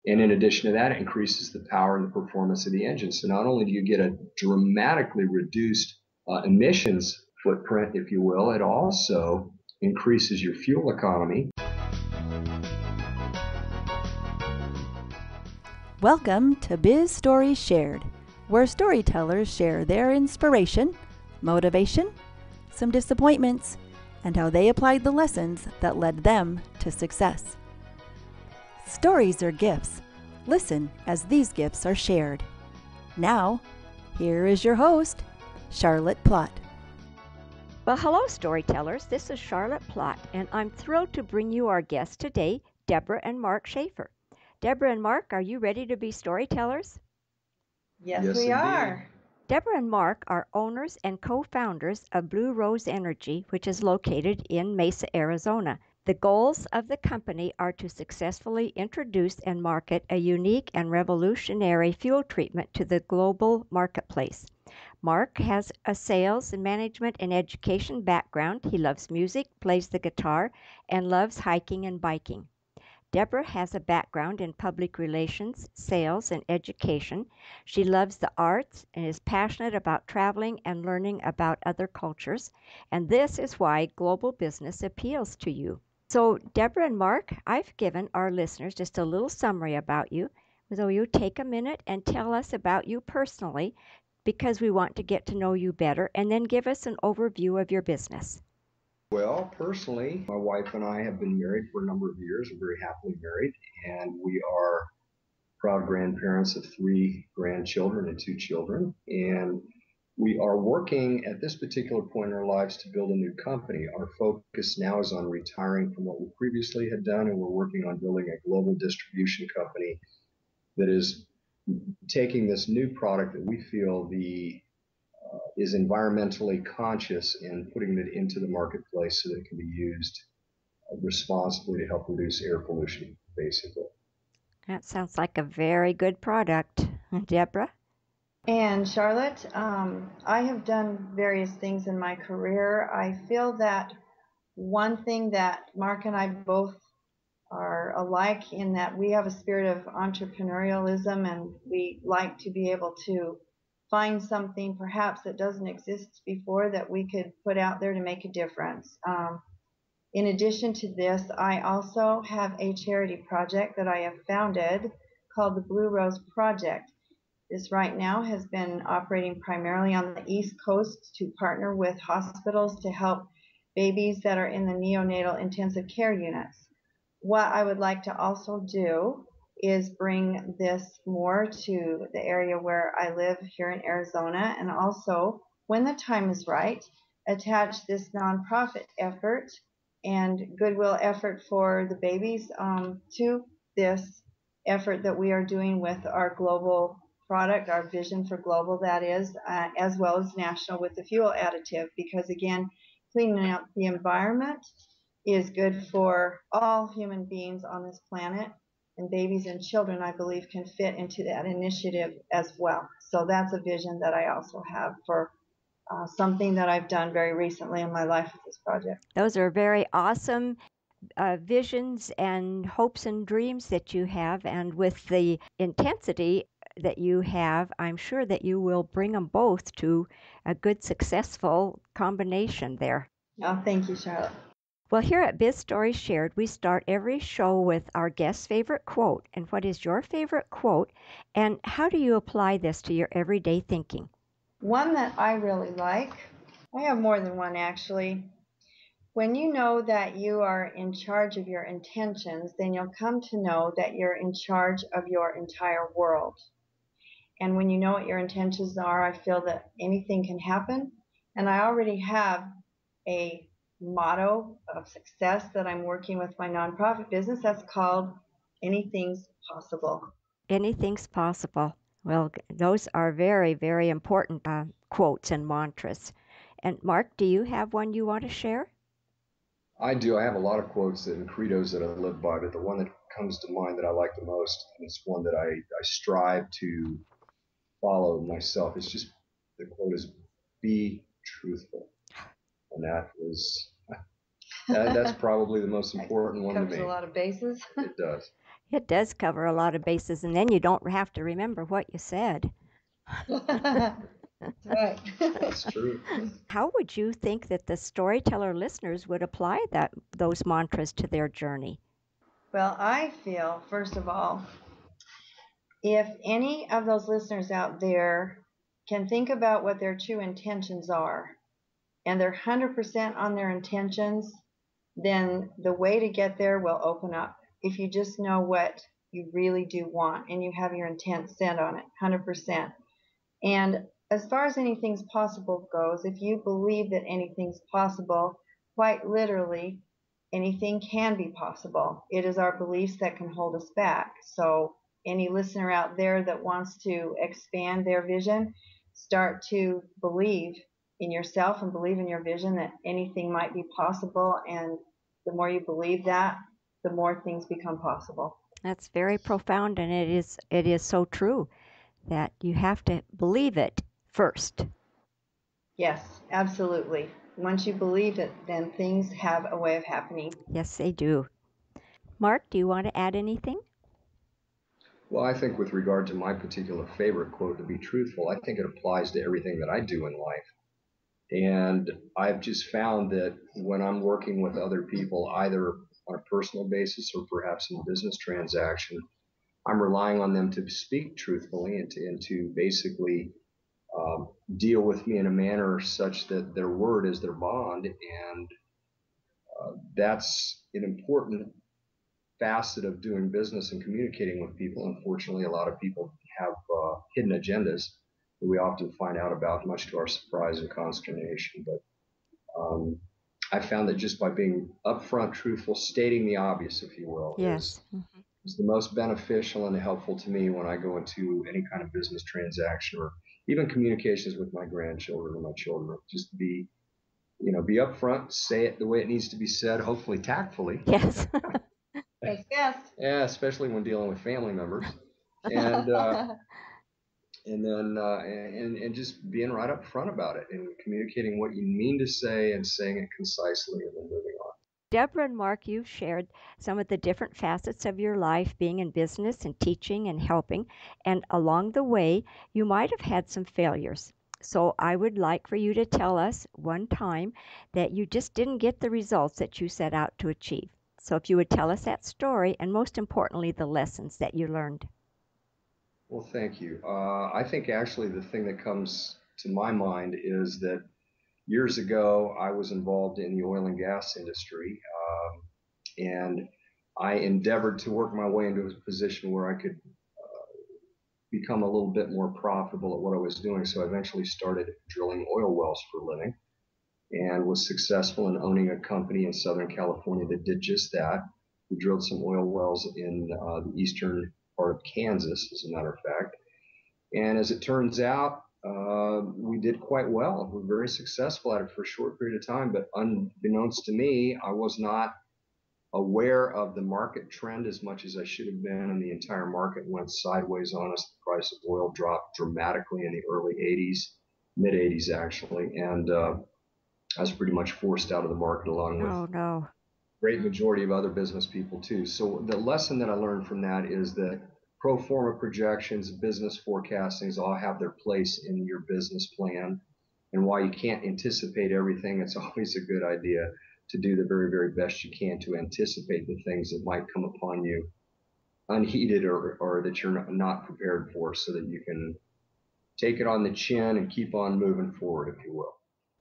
And in addition to that, it increases the power and the performance of the engine. So not only do you get a dramatically reduced emissions footprint, if you will, it also increases your fuel economy. Welcome to Biz Stories Shared, where storytellers share their inspiration, motivation, some disappointments, and how they applied the lessons that led them to success. Stories are gifts. Listen as these gifts are shared. Now, here is your host, Charlotte Plott. Well, hello, storytellers. This is Charlotte Plott, and I'm thrilled to bring you our guests today, Debra and Mark Shaffer. Debra and Mark, are you ready to be storytellers? Yes, we are. Debra and Mark are owners and co-founders of Blue Rose Energy, which is located in Mesa, Arizona. The goals of the company are to successfully introduce and market a unique and revolutionary fuel treatment to the global marketplace. Mark has a sales and management and education background. He loves music, plays the guitar, and loves hiking and biking. Debra has a background in public relations, sales, and education. She loves the arts and is passionate about traveling and learning about other cultures. And this is why global business appeals to you. So, Debra and Mark, I've given our listeners just a little summary about you. So you take a minute and tell us about you personally, because we want to get to know you better, and then give us an overview of your business. Well, personally, my wife and I have been married for a number of years. We're very happily married, and we are proud grandparents of 3 grandchildren and 2 children. And we are working at this particular point in our lives to build a new company. Our focus now is on retiring from what we previously had done, and we're working on building a global distribution company that is taking this new product that we feel is environmentally conscious and putting it into the marketplace so that it can be used responsibly to help reduce air pollution, basically. That sounds like a very good product. Debra? And Charlotte, I have done various things in my career. I feel that one thing that Mark and I both are alike in that we have a spirit of entrepreneurialism, and we like to be able to find something perhaps that doesn't exist before that we could put out there to make a difference. In addition to this, I also have a charity project that I have founded called the Blue Rose Project. This right now has been operating primarily on the East Coast to partner with hospitals to help babies that are in the neonatal intensive care units. What I would like to also do is bring this more to the area where I live here in Arizona, and also, when the time is right, attach this nonprofit effort and goodwill effort for the babies to this effort that we are doing with our global product, our vision for global, that is, as well as national with the fuel additive, because again, cleaning up the environment is good for all human beings on this planet, and babies and children, I believe, can fit into that initiative as well. So that's a vision that I also have for something that I've done very recently in my life with this project. Those are very awesome visions and hopes and dreams that you have, and with the intensity that you have, I'm sure that you will bring them both to a good, successful combination there. Oh, thank you, Charlotte. Well, here at Biz Stories Shared, we start every show with our guest's favorite quote. And what is your favorite quote, and how do you apply this to your everyday thinking? One that I really like, I have more than one actually. When you know that you are in charge of your intentions, then you'll come to know that you're in charge of your entire world. And when you know what your intentions are, I feel that anything can happen. And I already have a motto of success that I'm working with my nonprofit business that's called Anything's Possible. Anything's possible. Well, those are very, very important quotes and mantras. And Mark, do you have one you want to share? I do. I have a lot of quotes and credos that I live by, but the one that comes to mind that I like the most, and it's one that I strive to follow myself, is just, the quote is, be truthful. And that's probably the most important one to me. Covers a lot of bases. It does. It does cover a lot of bases, and then you don't have to remember what you said. That's right. That's true. How would you think that the storyteller listeners would apply those mantras to their journey? Well, I feel, first of all, if any of those listeners out there can think about what their true intentions are, and they're 100% on their intentions, then the way to get there will open up. If you just know what you really do want and you have your intent set on it 100%. And as far as anything's possible goes, if you believe that anything's possible, quite literally, anything can be possible. It is our beliefs that can hold us back. So, any listener out there that wants to expand their vision, start to believe in yourself and believe in your vision that anything might be possible. And the more you believe that, the more things become possible. That's very profound, and it is so true that you have to believe it first. Yes, absolutely. Once you believe it, then things have a way of happening. Yes, they do. Mark, do you want to add anything? Well, I think with regard to my particular favorite quote, to be truthful, I think it applies to everything that I do in life. And I've just found that when I'm working with other people, either on a personal basis or perhaps in a business transaction, I'm relying on them to speak truthfully and to basically deal with me in a manner such that their word is their bond. And that's an important facet of doing business and communicating with people. Unfortunately, a lot of people have hidden agendas that we often find out about, much to our surprise and consternation. But I found that just by being upfront, truthful, stating the obvious, if you will, Yes. is the most beneficial and helpful to me when I go into any kind of business transaction or even communications with my grandchildren or my children. Just be upfront, say it the way it needs to be said, hopefully tactfully. Yes. That's best. Yeah, especially when dealing with family members, and and then and just being right up front about it and communicating what you mean to say and saying it concisely and then moving on. Debra and Mark, you've shared some of the different facets of your life being in business and teaching and helping, and along the way, you might have had some failures. So I would like for you to tell us one time that you just didn't get the results that you set out to achieve. So if you would tell us that story, and most importantly, the lessons that you learned. Well, thank you. I think actually the thing that comes to my mind is that years ago I was involved in the oil and gas industry, and I endeavored to work my way into a position where I could become a little bit more profitable at what I was doing. So I eventually started drilling oil wells for a living and was successful in owning a company in Southern California that did just that. We drilled some oil wells in the eastern part of Kansas, as a matter of fact. And as it turns out, we did quite well. We were very successful at it for a short period of time, but unbeknownst to me, I was not aware of the market trend as much as I should have been, and the entire market went sideways on us. The price of oil dropped dramatically in the early 80s, mid 80s actually, and I was pretty much forced out of the market along with Oh, no. great majority of other business people too. So the lesson that I learned from that is that pro forma projections, business forecastings all have their place in your business plan. And while you can't anticipate everything, it's always a good idea to do the very, very best you can to anticipate the things that might come upon you unheeded or that you're not prepared for, so that you can take it on the chin and keep on moving forward, if you will.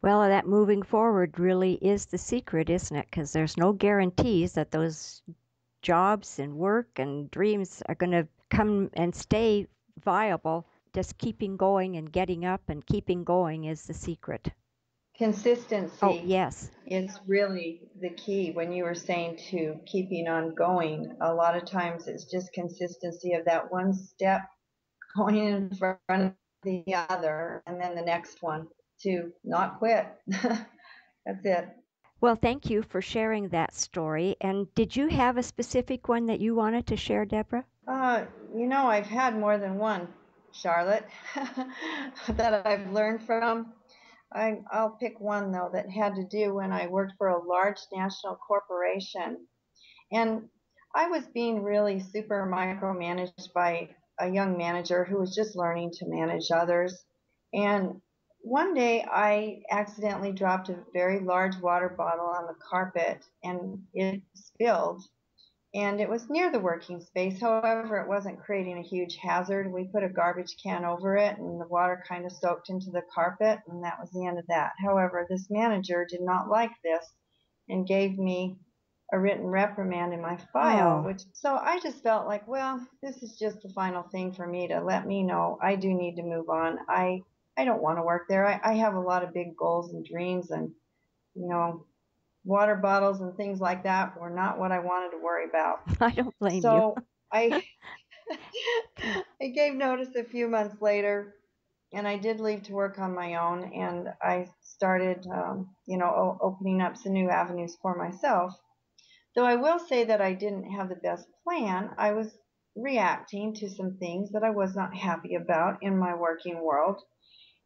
Well, that moving forward really is the secret, isn't it? Because there's no guarantees that those jobs and work and dreams are going to come and stay viable. Just keeping going and getting up and keeping going is the secret. Oh, Consistency yes. is really the key. When you were saying to keeping on going, a lot of times it's just consistency of that one step going in front of the other, and then the next one to not quit. That's it. Well, thank you for sharing that story. And did you have a specific one that you wanted to share, Debra? I've had more than one, Charlotte, that I've learned from. I'll pick one, though, that had to do when I worked for a large national corporation. And I was being really super micromanaged by a young manager who was just learning to manage others. And one day I accidentally dropped a very large water bottle on the carpet and it spilled. And it was near the working space. However, it wasn't creating a huge hazard. We put a garbage can over it and the water kind of soaked into the carpet, and that was the end of that. However, this manager did not like this and gave me a written reprimand in my file, Oh, which so I just felt like, well, this is just the final thing for me to let me know I do need to move on. I don't want to work there. I have a lot of big goals and dreams, and you know, water bottles and things like that were not what I wanted to worry about. I don't blame you. So I I gave notice a few months later, and I did leave to work on my own, and I started, opening up some new avenues for myself. Though I will say that I didn't have the best plan. I was reacting to some things that I was not happy about in my working world.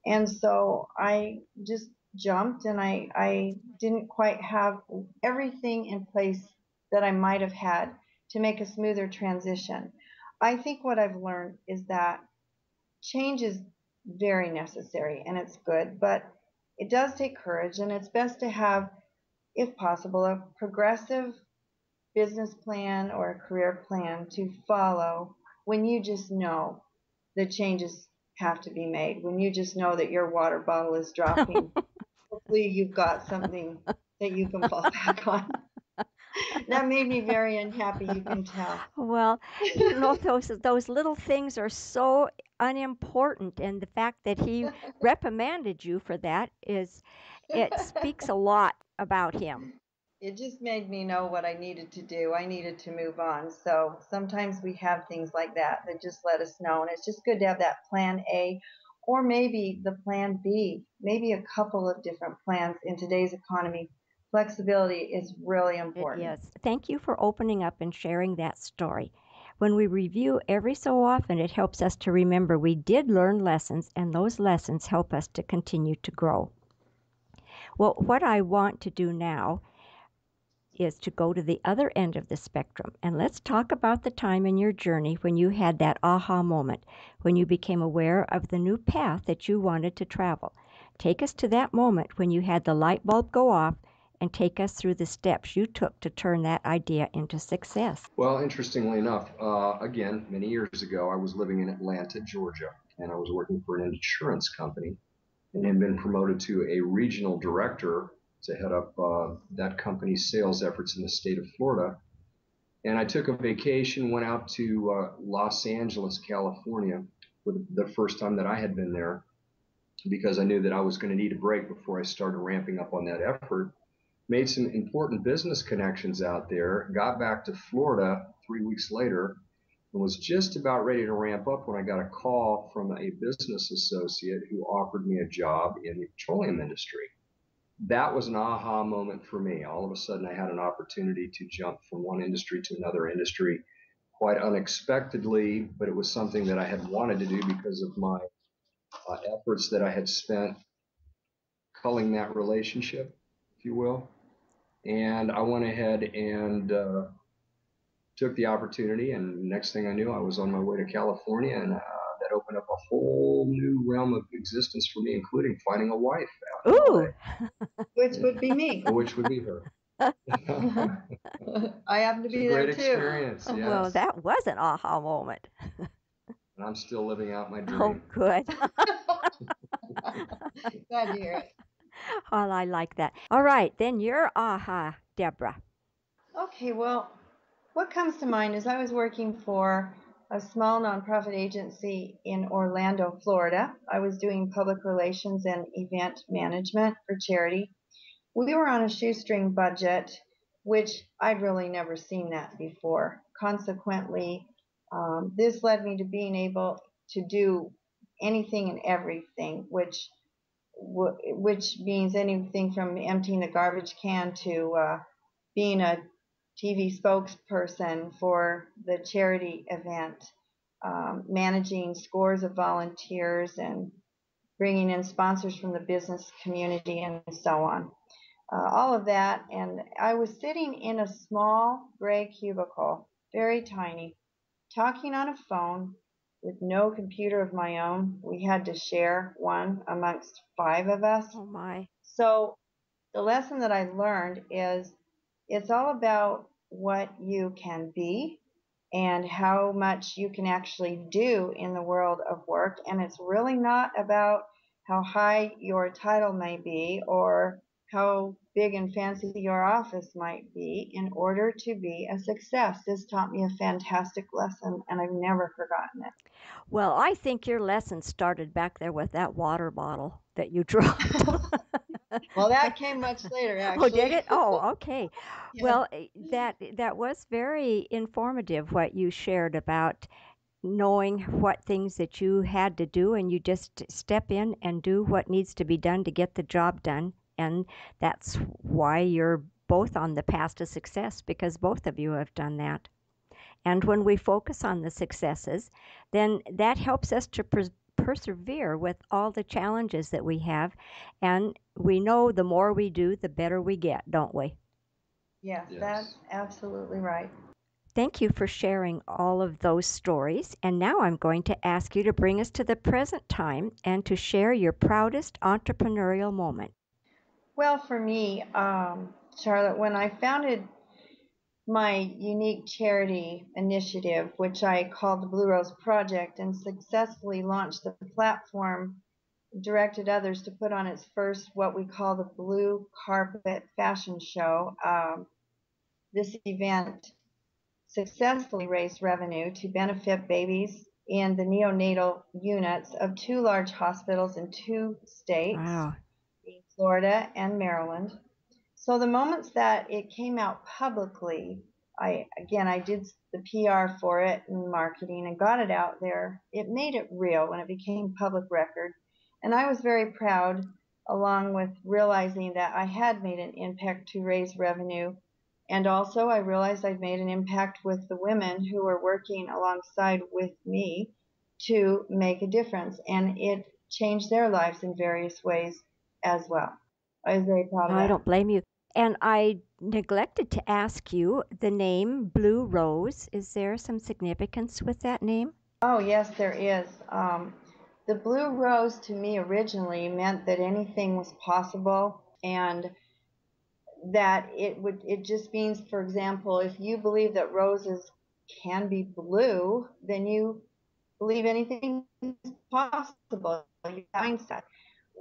And so I just jumped, and I didn't quite have everything in place that I might have had to make a smoother transition. I think what I've learned is that change is very necessary and it's good, but it does take courage, and it's best to have, if possible, a progressive business plan or a career plan to follow when you just know the changes have to be made, when you just know that your water bottle is dropping. Hopefully, you've got something that you can fall back on. That made me very unhappy, you can tell. Well, those little things are so unimportant, and the fact that he reprimanded you for that is it speaks a lot about him. It just made me know what I needed to do. I needed to move on. So sometimes we have things like that that just let us know. And it's just good to have that plan A or maybe the plan B, maybe a couple of different plans in today's economy. Flexibility is really It important. is. Thank you for opening up and sharing that story. When we review every so often, it helps us to remember we did learn lessons, and those lessons help us to continue to grow. Well, what I want to do now is to go to the other end of the spectrum. And let's talk about the time in your journey when you had that aha moment, when you became aware of the new path that you wanted to travel. Take us to that moment when you had the light bulb go off, and take us through the steps you took to turn that idea into success. Well, interestingly enough, again, many years ago, I was living in Atlanta, Georgia, and I was working for an insurance company and had been promoted to a regional director to head up that company's sales efforts in the state of Florida. And I took a vacation, went out to Los Angeles, California, for the first time that I had been there, because I knew that I was going to need a break before I started ramping up on that effort. Made some important business connections out there, got back to Florida 3 weeks later, and was just about ready to ramp up when I got a call from a business associate who offered me a job in the petroleum industry. That was an aha moment for me. All of a sudden, I had an opportunity to jump from one industry to another industry quite unexpectedly, but it was something that I had wanted to do because of my efforts that I had spent culling that relationship, if you will. And I went ahead and took the opportunity. And next thing I knew, I was on my way to California, and that opened up a whole new realm of existence for me, including finding a wife after all Ooh! that. Which would be me. Which would be her. I happen to It's a be there great too. experience, Well, yes. that was an aha moment. And I'm still living out my Oh, dream. good. Glad to hear it. Well, I like that. All right, then your aha, Deborah. Okay, well, what comes to mind is I was working for a small nonprofit agency in Orlando, Florida. I was doing public relations and event management for charity. We were on a shoestring budget, which I'd really never seen that before. Consequently, this led me to being able to do anything and everything, which means anything from emptying the garbage can to being a TV spokesperson for the charity event, managing scores of volunteers and bringing in sponsors from the business community and so on. All of that, and I was sitting in a small gray cubicle very tiny, talking on a phone with no computer of my own. We had to share one amongst five of us. Oh my. So the lesson that I learned is it's all about what you can be and how much you can actually do in the world of work. And it's really not about how high your title may be or how big and fancy your office might be in order to be a success. This taught me a fantastic lesson, and I've never forgotten it. Well, I think your lesson started back there with that water bottle that you dropped. Well, that came much later, Oh, did actually. it? Oh, okay. Yes. Well, that was very informative what you shared about knowing what things that you had to do, and you just step in and do what needs to be done to get the job done. And that's why you're both on the path to success, because both of you have done that. And when we focus on the successes, then that helps us to persevere with all the challenges that we have. And we know the more we do, the better we get, don't we? Yes, that's Yes. absolutely right. Thank you for sharing all of those stories. And now I'm going to ask you to bring us to the present time and to share your proudest entrepreneurial moment. Well, for me, Charlotte, when I founded my unique charity initiative, which I called the Blue Rose Project, and successfully launched the platform, directed others to put on its first what we call the Blue Carpet Fashion Show. This event successfully raised revenue to benefit babies in the neonatal units of two large hospitals in two states, Wow. being Florida and Maryland. So the moments that it came out publicly, I did the PR for it and marketing and got it out there. It made it real when it became public record. And I was very proud, along with realizing that I had made an impact to raise revenue. And also I realized I'd made an impact with the women who were working alongside with me to make a difference. And it changed their lives in various ways as well. I was very proud of I that. don't blame you. And I neglected to ask you the name Blue Rose. Is there some significance with that name? Oh, yes, there is. The blue rose to me originally meant that anything was possible, and that it just means, for example, if you believe that roses can be blue, then you believe anything is possible. Your mindset.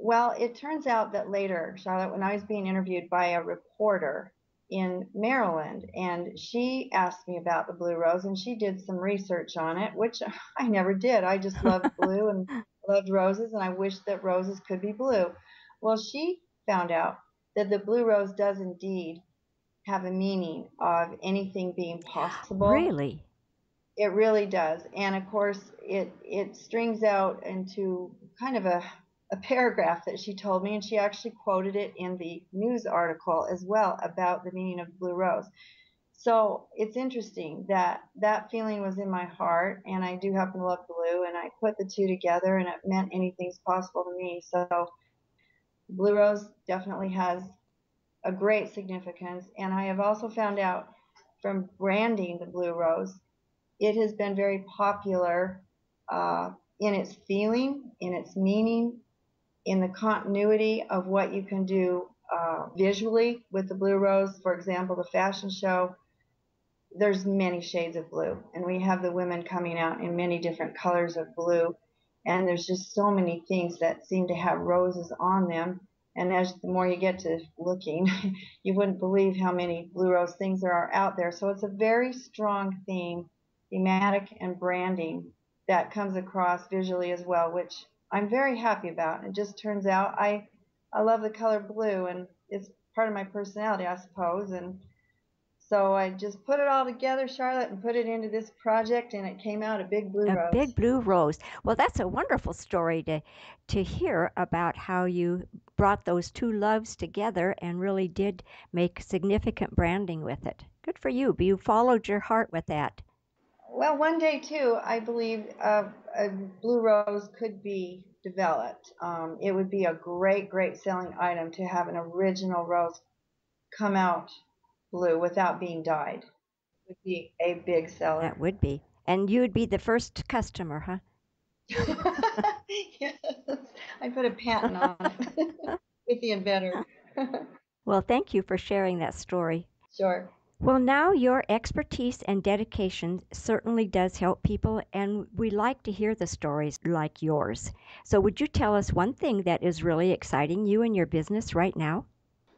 Well, it turns out that later, Charlotte, when I was being interviewed by a reporter in Maryland, and she asked me about the blue rose, and she did some research on it, which I never did. I just loved blue and loved roses, and I wished that roses could be blue. Well, she found out that the blue rose does indeed have a meaning of anything being possible. Really? It really does. And of course, it strings out into kind of a paragraph that she told me, and she actually quoted it in the news article as well about the meaning of blue rose. So it's interesting that that feeling was in my heart, and I do happen to love blue, and I put the two together, and it meant anything's possible to me. So blue rose definitely has a great significance, and I have also found out from branding the blue rose it has been very popular in its feeling, in its meaning, in the continuity of what you can do visually with the blue rose. For example, the fashion show, there's many shades of blue, and we have the women coming out in many different colors of blue, and there's just so many things that seem to have roses on them. And as the more you get to looking, you wouldn't believe how many blue rose things there are out there. So it's a very strong theme, thematic and branding that comes across visually as well, which I'm very happy about. It just turns out I love the color blue, and it's part of my personality, I suppose. And so I just put it all together, Charlotte, and put it into this project, and it came out a big blue A rose. big blue rose. Well, that's a wonderful story to hear about how you brought those two loves together and really did make significant branding with it. Good for you. You followed your heart with that. Well, one day too, I believe a blue rose could be developed. It would be a great, great selling item to have an original rose come out blue without being dyed. would be a big seller. That would be. And you would be the first customer, huh? Yes, I put a patent on it with the inventor. Well, thank you for sharing that story. Sure. Well, now your expertise and dedication certainly does help people, and we like to hear the stories like yours. So, would you tell us one thing that is really exciting you in your business right now?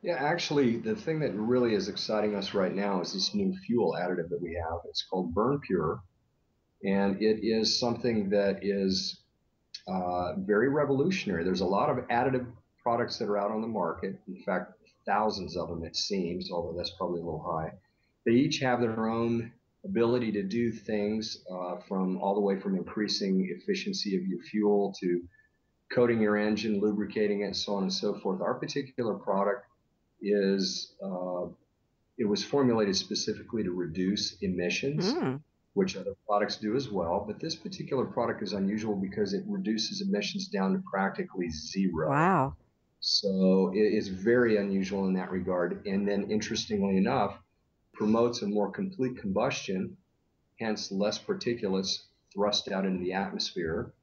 Yeah, actually, the thing that really is exciting us right now is this new fuel additive that we have. It's called Burn Pure, and it is something that is very revolutionary. There's a lot of additive products that are out on the market. In fact, thousands of them, it seems, although that's probably a little high. They each have their own ability to do things from all the way from increasing efficiency of your fuel to coating your engine, lubricating it, so on and so forth. Our particular product is it was formulated specifically to reduce emissions, Mm, which other products do as well. But this particular product is unusual because it reduces emissions down to practically zero. wow. So it is very unusual in that regard. And then, interestingly enough, promotes a more complete combustion, hence less particulates thrust out into the atmosphere.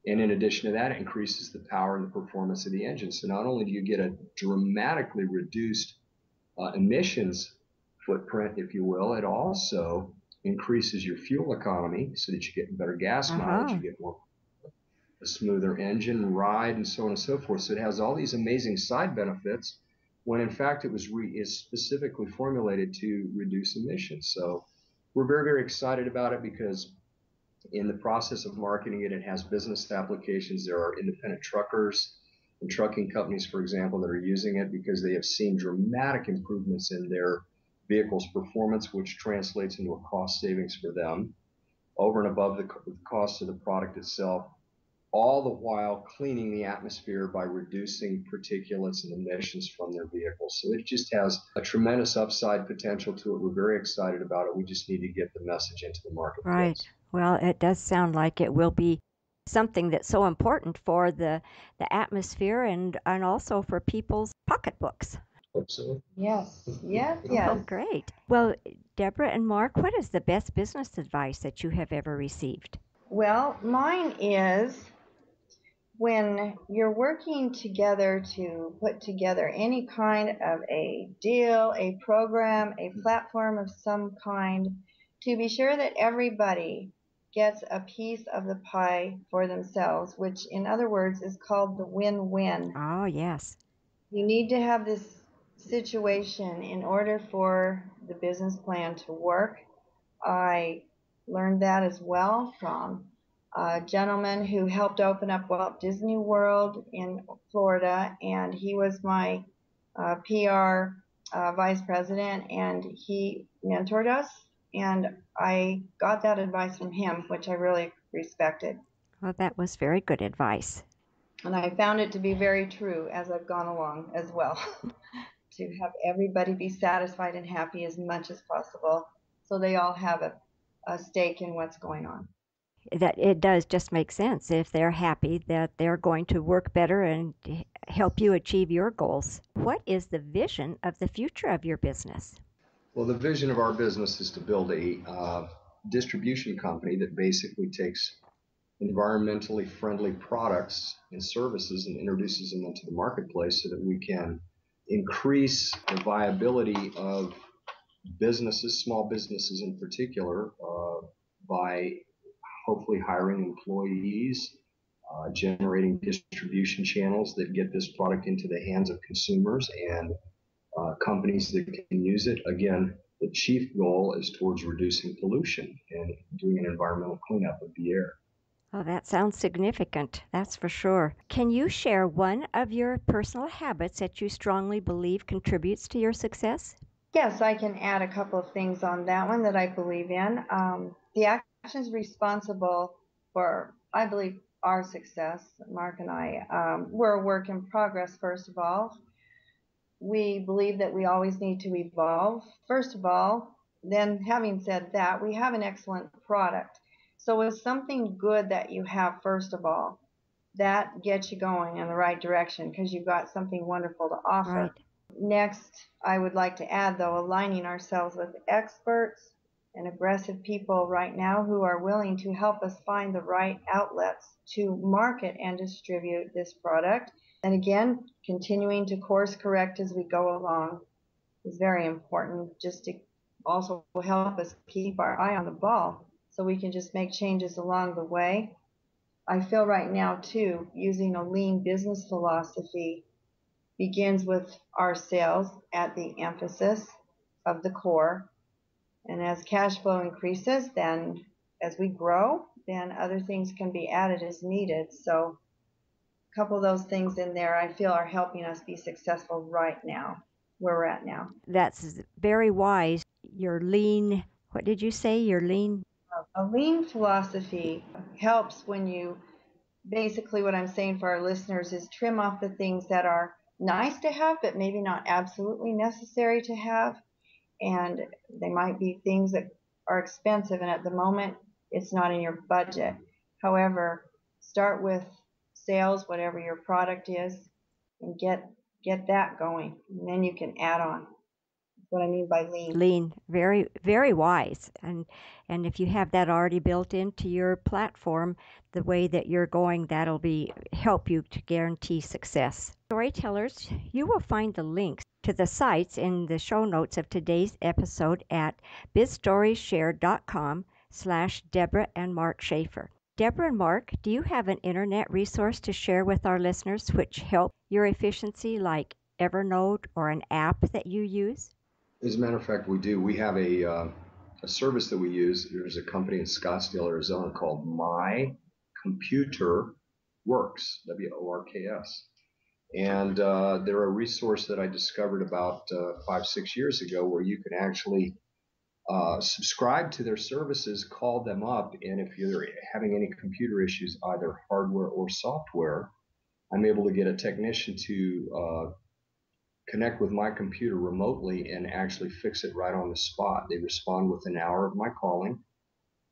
And in addition to that, it increases the power and the performance of the engine. So not only do you get a dramatically reduced emissions footprint, if you will, it also increases your fuel economy so that you get better gas mileage, you Uh-huh. get more a smoother engine ride, and so on and so forth. So it has all these amazing side benefits when in fact it was is specifically formulated to reduce emissions. So we're very, very excited about it because in the process of marketing it, it has business applications. There are independent truckers and trucking companies, for example, that are using it because they have seen dramatic improvements in their vehicle's performance, which translates into a cost savings for them over and above the cost of the product itself, all the while cleaning the atmosphere by reducing particulates and emissions from their vehicles. So it just has a tremendous upside potential to it. We're very excited about it. We just need to get the message into the Right. marketplace. Well, it does sound like it will be something that's so important for the atmosphere and also for people's pocketbooks. Absolutely. Yes, yes, Well, yes. great. Well, Deborah and Mark, what is the best business advice that you have ever received? Well, mine is when you're working together to put together any kind of a deal, a program, a platform of some kind, to be sure that everybody gets a piece of the pie for themselves, which in other words is called the win-win. Oh, yes. You need to have this situation in order for the business plan to work. I learned that as well from a gentleman who helped open up Walt Disney World in Florida, and he was my PR vice president, and he mentored us, and I got that advice from him, which I really respected. Well, that was very good advice. And I found it to be very true as I've gone along as well. To have everybody be satisfied and happy as much as possible so they all have a stake in what's going on. That it does just make sense. If they're happy, that they're going to work better and help you achieve your goals. What is the vision of the future of your business? Well, the vision of our business is to build a distribution company that basically takes environmentally friendly products and services and introduces them into the marketplace so that we can increase the viability of businesses, small businesses in particular, by hopefully hiring employees, generating distribution channels that get this product into the hands of consumers and companies that can use it. Again, the chief goal is towards reducing pollution and doing an environmental cleanup of the air. Oh, that sounds significant, that's for sure. Can you share one of your personal habits that you strongly believe contributes to your success? Yes, I can add a couple of things on that one that I believe in. The actions responsible for, I believe, our success, Mark and I, we're a work in progress, first of all. We believe that we always need to evolve, first of all. Then, having said that, we have an excellent product. So, it's something good that you have, first of all, that gets you going in the right direction because you've got something wonderful to offer. Right. Next, I would like to add, though, aligning ourselves with experts and aggressive people right now who are willing to help us find the right outlets to market and distribute this product. And again, continuing to course correct as we go along is very important, just to also help us keep our eye on the ball so we can just make changes along the way. I feel right now too, using a lean business philosophy begins with our sales at the emphasis of the core. And as cash flow increases, then as we grow, then other things can be added as needed. So a couple of those things in there I feel are helping us be successful right now, where we're at now. That's very wise. Your lean, what did you say? Your lean? A lean philosophy helps when you, basically what I'm saying for our listeners is trim off the things that are nice to have, but maybe not absolutely necessary to have. And they might be things that are expensive, and at the moment it's not in your budget. However, start with sales, whatever your product is, and get that going, and then you can add on. That's what I mean by lean. Lean, very, very wise. And if you have that already built into your platform, the way that you're going, that'll be help you to guarantee success. Storytellers, you will find the links to the sites in the show notes of today's episode at bizstorieshared.com/Debra and Mark Shaffer. Debra and Mark, do you have an internet resource to share with our listeners which help your efficiency, like Evernote or an app that you use? As a matter of fact, we do. We have a service that we use. There's a company in Scottsdale, Arizona called My Computer Works, WORKS. And they're a resource that I discovered about 5, 6 years ago, where you can actually subscribe to their services, call them up, and if you're having any computer issues, either hardware or software, I'm able to get a technician to connect with my computer remotely and actually fix it right on the spot. They respond within an hour of my calling,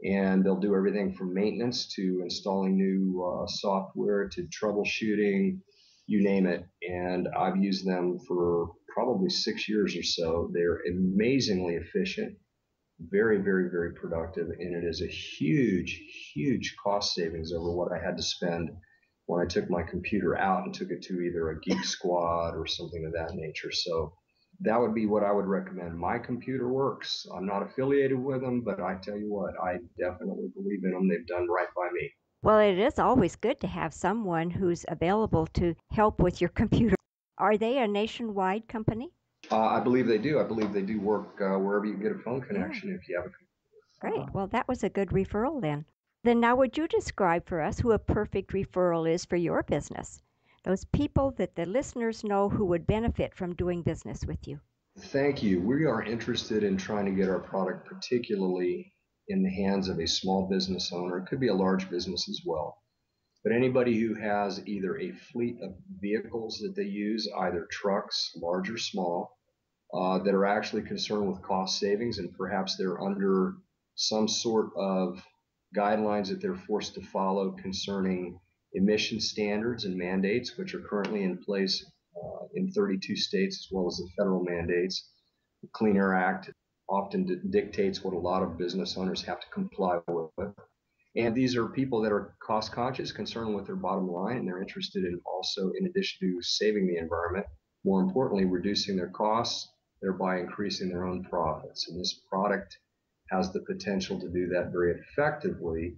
and they'll do everything from maintenance to installing new software to troubleshooting, you name it. And I've used them for probably 6 years or so. They're amazingly efficient, very, very, very productive, and it is a huge, huge cost savings over what I had to spend when I took my computer out and took it to either a Geek Squad or something of that nature. So that would be what I would recommend. My Computer Works. I'm not affiliated with them, but I tell you what, I definitely believe in them. They've done right by me. Well, it is always good to have someone who's available to help with your computer. Are they a nationwide company? I believe they do. I believe they do work wherever you can get a phone Yeah. connection if you have a computer. Great. Well, that was a good referral then. Then now would you describe for us who a perfect referral is for your business? Those people that the listeners know who would benefit from doing business with you. Thank you. We are interested in trying to get our product particularly in the hands of a small business owner. It could be a large business as well. But anybody who has either a fleet of vehicles that they use, either trucks, large or small, that are actually concerned with cost savings, and perhaps they're under some sort of guidelines that they're forced to follow concerning emission standards and mandates, which are currently in place in 32 states, as well as the federal mandates. The Clean Air Act often dictates what a lot of business owners have to comply with. And these are people that are cost conscious, concerned with their bottom line, and they're interested in also, in addition to saving the environment, more importantly, reducing their costs, thereby increasing their own profits. And this product has the potential to do that very effectively.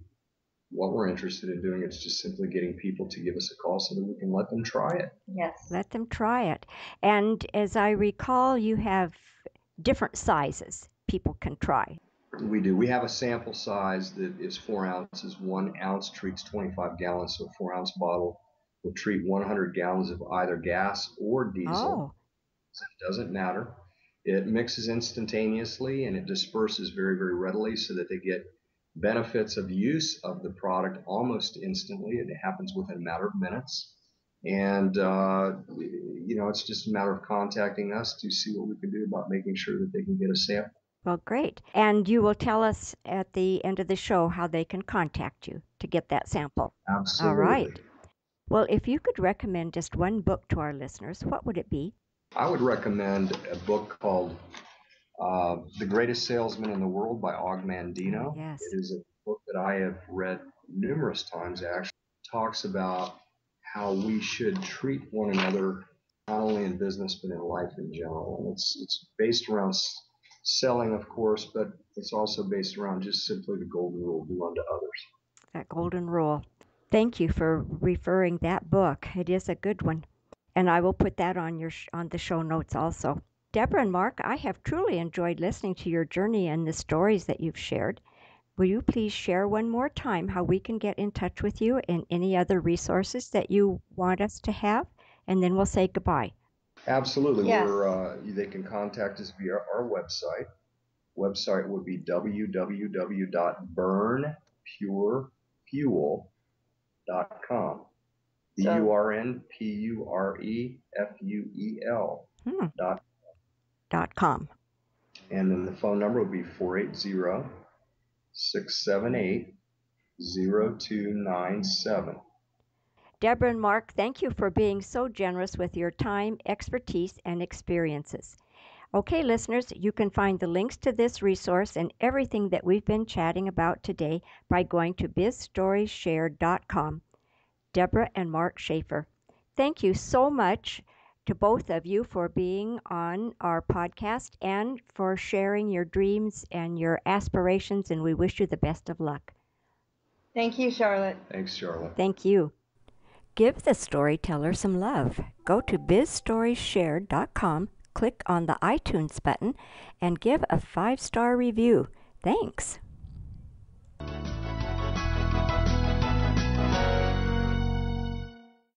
What we're interested in doing is just simply getting people to give us a call so that we can let them try it. Yes. Let them try it. And as I recall, you have different sizes people can try. We do. We have a sample size that is 4 ounces. 1 ounce treats 25 gallons, so a 4-ounce bottle will treat 100 gallons of either gas or diesel. Oh, It doesn't matter. It mixes instantaneously and it disperses very, very readily so that they get benefits of use of the product almost instantly. It happens within a matter of minutes. And, it's just a matter of contacting us to see what we can do about making sure that they can get a sample. well, great. And you will tell us at the end of the show how they can contact you to get that sample. Absolutely. All right. Well, if you could recommend just one book to our listeners, what would it be? I would recommend a book called The Greatest Salesman in the World by Og Mandino. Yes. It is a book that I have read numerous times, actually. It talks about how we should treat one another, not only in business, but in life in general. And it's based around selling, of course, but it's also based around just simply the golden rule, do unto others. That golden rule. Thank you for referring that book. It is a good one. And I will put that on the show notes also. Debra and Mark, I have truly enjoyed listening to your journey and the stories that you've shared. Will you please share one more time how we can get in touch with you and any other resources that you want us to have? And then we'll say goodbye. Absolutely. Yes. They can contact us via our website. Website would be www.burnpurefuel.com. BURNPUREFUEL. .com. And then the phone number would be 480-678-0297. Debra and Mark, thank you for being so generous with your time, expertise, and experiences. Okay, listeners, you can find the links to this resource and everything that we've been chatting about today by going to bizstorieshared.com. Debra and Mark Shaffer. Thank you so much to both of you for being on our podcast and for sharing your dreams and your aspirations, and we wish you the best of luck. Thank you, Charlotte. Thanks, Charlotte. Thank you. Give the storyteller some love. Go to bizstorieshared.com, click on the iTunes button, and give a 5-star review. Thanks.